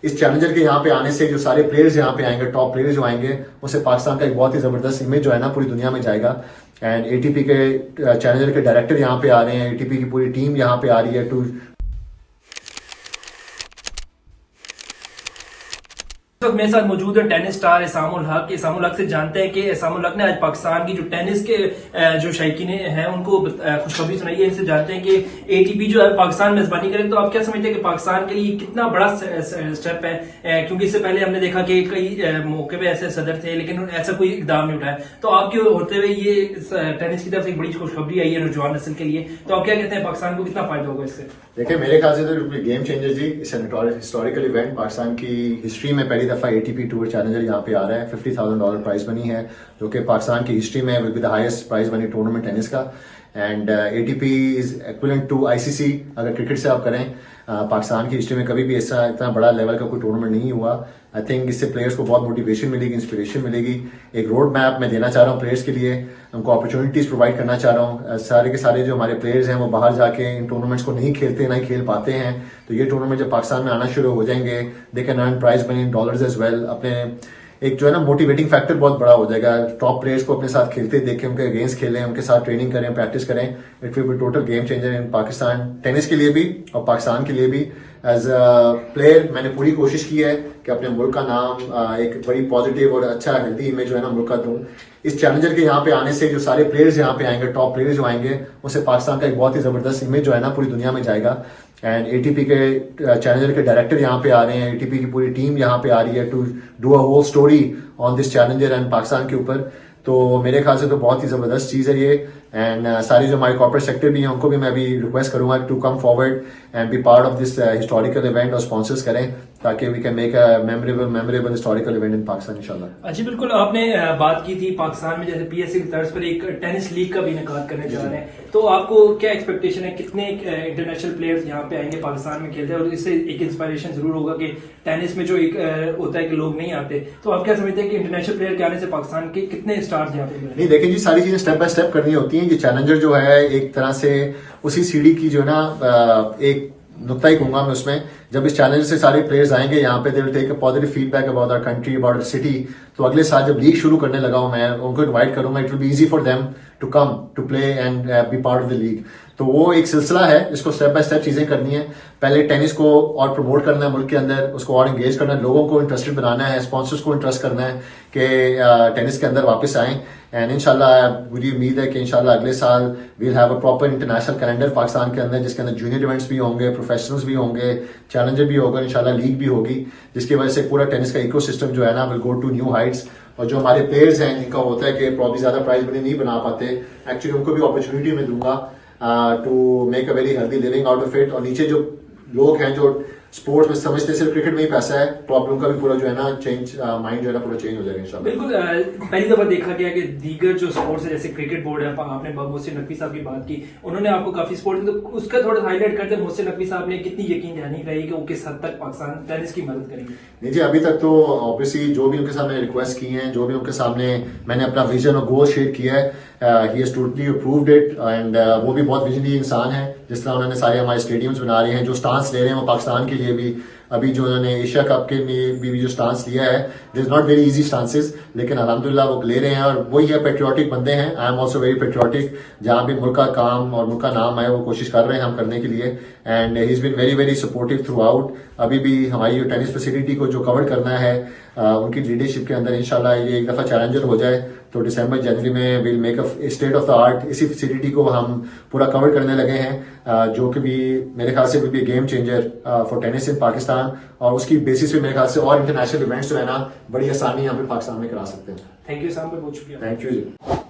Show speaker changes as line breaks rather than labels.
इस चैलेंजर के यहाँ पे आने से जो सारे प्लेयर्स यहाँ पे आएंगे, टॉप प्लेयर्स जो आएंगे, उससे पाकिस्तान का एक बहुत ही जबरदस्त इमेज जो है ना पूरी दुनिया में जाएगा। एंड एटीपी के चैलेंजर के डायरेक्टर यहाँ पे आ रहे हैं, एटीपी की पूरी टीम यहाँ पे आ रही है टू।
मेरे साथ मौजूद है टेनिस स्टार एसामुल हक। एसामुल हक से जानते हैं कि एसामुल हक ने आज पाकिस्तान की जो टेनिस के जो शौकीन हैं उनको खुशखबरी सुनाई है। इनसे जानते हैं कि एटीपी जो है पाकिस्तान में मेजबानी करे, तो आप क्या समझते हैं कि पाकिस्तान के लिए कितना बड़ा स्टेप है? क्योंकि इससे पहले हमने देखा कि कई मौके पे ऐसे सदर थे लेकिन ऐसा कोई इकदाम नहीं उठाया। तो आपके होते हुए ये टेनिस की तरफ से एक बड़ी खुशखबरी आई है नौजवान नस्ल के लिए, तो आप क्या कहते हैं पाकिस्तान को कितना फायदा होगा इससे?
देखिए मेरे ख्याल से तो गेम चेंजर जी, इस हिस्टोरिकल इवेंट पाकिस्तान की हिस्ट्री में पहली दफा एटीपी टूर चैलेंजर यहाँ पे आ रहा है। $50,000 प्राइज मनी है जो कि पाकिस्तान की हिस्ट्री में will be the highest prize money tournament tennis का। And ATP is equivalent to ICC. अगर क्रिकेट से आप करें, पाकिस्तान की हिस्ट्री में कभी भी ऐसा इतना बड़ा लेवल का कोई टूर्नामेंट नहीं हुआ। आई थिंक इससे प्लेयर्स को बहुत मोटिवेशन मिलेगी, इंस्पिरेशन मिलेगी। एक रोड मैप मैं देना चाह रहा हूँ प्लेयर्स के लिए, उनको अपॉर्चुनिटीज प्रोवाइड करना चाह रहा हूँ। सारे के सारे जो हमारे प्लेयर्स हैं वो बाहर जाके इन टूर्नामेंट्स को नहीं खेलते, नहीं खेल पाते हैं, तो ये टूर्नामेंट जब पाकिस्तान में आना शुरू हो जाएंगे, they can earn prize money in dollars as well. अपने एक जो है ना मोटिवेटिंग फैक्टर बहुत बड़ा हो जाएगा। टॉप प्लेयर्स को अपने साथ खेलते देखें, उनके अगेंस्ट खेलें, उनके साथ ट्रेनिंग करें, प्रैक्टिस करें। It will B total game changer in Pakistan tennis के लिए भी और पाकिस्तान के लिए भी। एज अ प्लेयर मैंने पूरी कोशिश की है कि अपने मुल्क का नाम एक बड़ी पॉजिटिव और अच्छा हेल्दी इमेज जो है ना मुल्क का दूं। इस चैलेंजर के यहाँ पे आने से जो सारे प्लेयर्स यहाँ पे आएंगे, टॉप प्लेयर्स जो आएंगे, उससे पाकिस्तान का एक बहुत ही जबरदस्त इमेज जो है ना पूरी दुनिया में जाएगा। एंड एटीपी के चैलेंजर के डायरेक्टर यहाँ पे आ रहे हैं, एटीपी की पूरी टीम यहाँ पे आ रही है to do a whole story on this challenger and Pakistan के ऊपर। तो मेरे ख्याल से तो बहुत ही जबरदस्त चीज है ये। एंड सारी जो हमारे कॉर्पोरेट सेक्टर भी हैं उनको भी मैं अभी रिक्वेस्ट करूंगा to come forward and be part of this historical event और स्पॉन्सर्स करें, ताकि we can make a memorable historical event in Pakistan इंशाल्लाह।
जी बिल्कुल, आपने बात की थी पाकिस्तान में जैसे पीएससी की तर्ज पर एक टेनिस लीग का भी इनेकाद करने जा रहे हैं, तो आपको क्या एक्सपेक्टेशन है? कितने इंटरनेशनल प्लेयर्स यहाँ पे आएंगे पाकिस्तान में खेलते हैं? और इससे एक इंस्पायरेशन जरूर होगा कि टेनिस में जो एक होता है कि लोग नहीं आते, तो आप क्या समझते हैं कि इंटरनेशनल प्लेयर के आने से पाकिस्तान के कितने स्टार्स यहाँ पे?
नहीं देखिए जी, सारी चीजें स्टेप बाय स्टेप करनी होती हैं। ये चैलेंजर जो है एक तरह से उसी सीढ़ी की जो है ना एक नुक्ता ही कहूंगा मैं उसमें। जब इस चैलेंज से सारे प्लेयर्स आएंगे यहाँ पे, they will take a positive feedback about our country, about our city. तो अगले साल जब लीग शुरू करने लगा हूं मैं, उनको इनवाइट करूंगा। It will be easy for them to come to play and be part of the league. तो वो एक सिलसिला है, इसको स्टेप बाय स्टेप चीजें करनी है। पहले टेनिस को और प्रमोट करना है मुल्क के अंदर, उसको और एंगेज करना है, लोगों को इंटरेस्टेड बनाना है, स्पॉन्सर्स को इंटरेस्ट करना है कि टेनिस के अंदर वापस आए। एंड इंशाल्लाह मुझे उम्मीद है कि इंशाल्लाह अगले साल we'll have a proper international calendar Pakistan के अंदर, जिसके अंदर जूनियर इवेंट्स भी होंगे, प्रोफेशनल्स भी होंगे, चैलेंजर भी होगा, इंशाल्लाह लीग भी होगी, जिसकी वजह से पूरा टेनिस का इकोसिस्टम जो है ना will go to new heights. और जो हमारे प्लेयर्स हैं जिनका होता है कि प्रॉब्ली ज्यादा प्राइज मनी नहीं बना पाते, एक्चुअली उनको भी अपॉर्चुनिटी मैं दूंगा to make a very healthy living out of it. और नीचे जो लोग हैं जो स्पोर्ट्स में समझते सिर्फ क्रिकेट में ही पैसा है, प्रॉब्लम का भी पूरा जो है ना चेंज माइंड जो है ना पूरा चेंज हो जाएगा इंशाल्लाह।
बिल्कुल, पहली दफा देखा गया कि दीगर जो स्पोर्ट्स है जैसे क्रिकेट बोर्ड है, आपने मोहसिन नकवी साहब की बात की, उन्होंने आपको काफी सपोर्ट, तो उसका थोड़ा हाईलाइट करते हैं मोहसिन नकवी साहब ने कितनी यकीन दहानी कराई कि वो किस हद तक पाकिस्तान टेनिस की मदद करेंगे? नहीं
जी, अभी तक तो ऑब्वियसली जो भी उनके सामने रिक्वेस्ट की हैं, जो भी उनके सामने मैंने अपना विजन और गोल शेयर किया है, he has totally approved it. And वो भी बहुत विजनरी इंसान है। जिस तरह उन्होंने सारे हमारे स्टेडियम्स बना रहे हैं, जो स्टांस ले रहे हैं वो पाकिस्तान के लिए भी, अभी जो उन्होंने एशिया कप के में भी जो स्टांस लिया है, this is not very easy stances, लेकिन अल्हम्दुलिल्लाह वो ले रहे हैं। और वही है, पेट्रियाटिक बंदे हैं। I am also very patriotic. जहां भी मुल्क का काम और मुल्क का नाम है वो कोशिश कर रहे हैं हम करने के लिए। And he is been very very supportive throughout. अभी भी हमारी जो टेनिस फैसिलिटी को जो कवर करना है उनकी लीडरशिप के अंदर, इंशाल्लाह ये एक दफा चैलेंजर हो जाए तो दिसंबर जनवरी में will make a state of the art. इसी फैसिलिटी को हम पूरा कवर करने लगे हैं, जो कि भी मेरे ख्याल से will be game changer for tennis in Pakistan. और उसकी बेसिस पे मेरे ख्याल से और इंटरनेशनल इवेंट्स जो है ना बड़ी आसानी यहाँ पे पाकिस्तान में करा सकते हैं।
थैंक यू साहब, बहुत शुक्रिया।
Thank you ji.